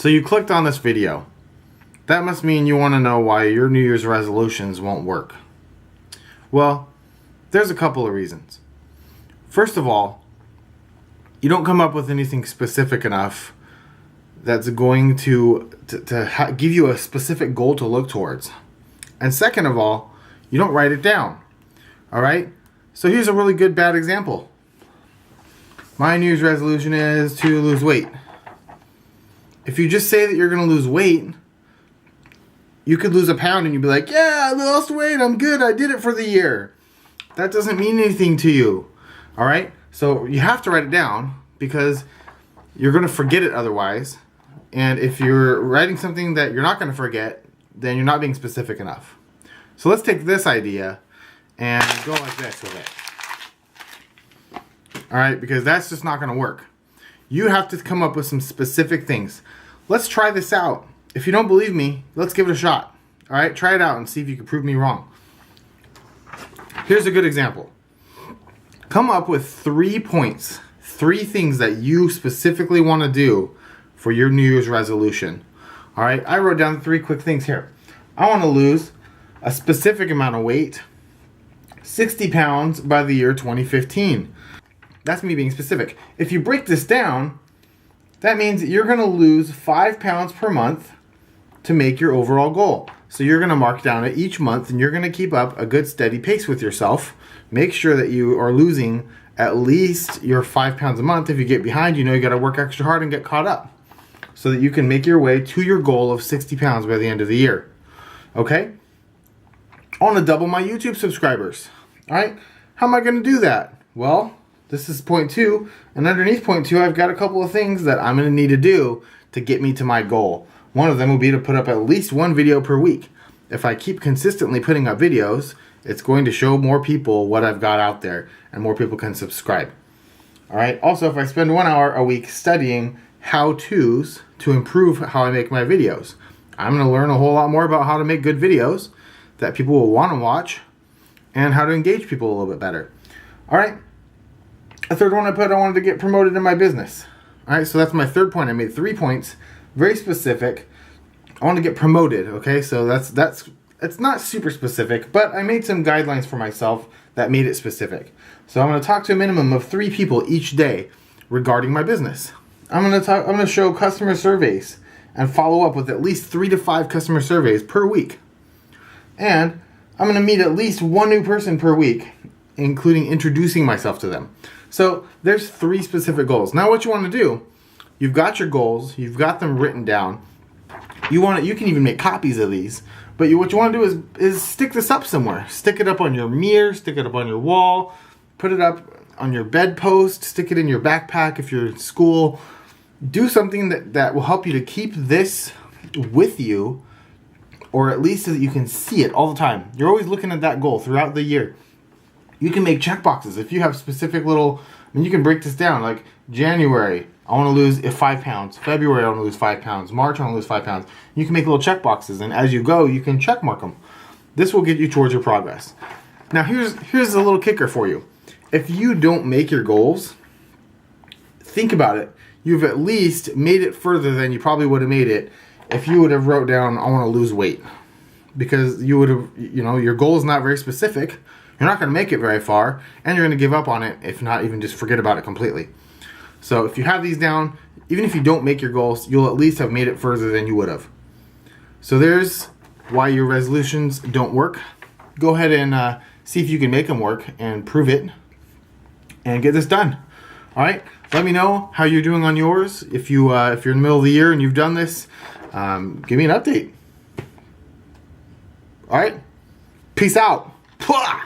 So you clicked on this video. That must mean you want to know why your New Year's resolutions won't work. Well, there's a couple of reasons. First of all, you don't come up with anything specific enough that's going to give you a specific goal to look towards. And second of all, you don't write it down. All right? So here's a really good bad example. My New Year's resolution is to lose weight. If you just say that you're going to lose weight, you could lose a pound and you'd be like, yeah, I lost weight, I'm good, I did it for the year. That doesn't mean anything to you. All right? So you have to write it down because you're going to forget it otherwise. And if you're writing something that you're not going to forget, then you're not being specific enough. So let's take this idea and go like this with it. All right? Because that's just not going to work. You have to come up with some specific things. Let's try this out. If you don't believe me, let's give it a shot. All right? Try it out and see if you can prove me wrong. Here's a good example. Come up with 3 points, 3 things that you specifically want to do for your New Year's resolution. All right? I wrote down 3 quick things here. I want to lose a specific amount of weight, 60 pounds by the year 2015. That's me being specific. If you break this down, that means that you're going to lose 5 pounds per month to make your overall goal. So you're going to mark down it each month and you're going to keep up a good steady pace with yourself. Make sure that you are losing at least your 5 pounds a month. If you get behind, you know you got to work extra hard and get caught up so that you can make your way to your goal of 60 pounds by the end of the year. Okay? I want to double my YouTube subscribers. All right? How am I going to do that? Well, this is point 2, and underneath point 2, I've got a couple of things that I'm going to need to do to get me to my goal. One of them will be to put up at least 1 video per week. If I keep consistently putting up videos, it's going to show more people what I've got out there, and more people can subscribe. All right. Also, if I spend 1 hour a week studying how-tos to improve how I make my videos, I'm going to learn a whole lot more about how to make good videos that people will want to watch and how to engage people a little bit better. All right. A third one I wanted to get promoted in my business. All right, so that's my third point. I made 3 points, very specific. I want to get promoted, okay? So it's not super specific, but I made some guidelines for myself that made it specific. So I'm going to talk to a minimum of 3 people each day regarding my business. I'm going to show customer surveys and follow up with at least 3 to 5 customer surveys per week. And I'm going to meet at least 1 new person per week, including introducing myself to them. So there's 3 specific goals. Now what you want to do, you've got your goals, you've got them written down. You can even make copies of these. But what you want to do is stick this up somewhere. Stick it up on your mirror, stick it up on your wall, put it up on your bedpost, stick it in your backpack if you're in school. Do something that will help you to keep this with you, or at least so that you can see it all the time. You're always looking at that goal throughout the year. You can make check boxes. If you have specific you can break this down. Like January, I want to lose 5 pounds. February, I want to lose 5 pounds. March, I want to lose 5 pounds. You can make little check boxes, and as you go, you can check mark them. This will get you towards your progress. Now, here's a little kicker for you. If you don't make your goals, think about it. You've at least made it further than you probably would have made it if you would have wrote down, I want to lose weight. Because you would have, your goal is not very specific. You're not going to make it very far, and you're going to give up on it, if not even just forget about it completely. So if you have these down, even if you don't make your goals, you'll at least have made it further than you would have. So there's why your resolutions don't work. Go ahead and see if you can make them work and prove it and get this done. All right? Let me know how you're doing on yours. If you're in the middle of the year and you've done this, give me an update. All right? Peace out. Pwah!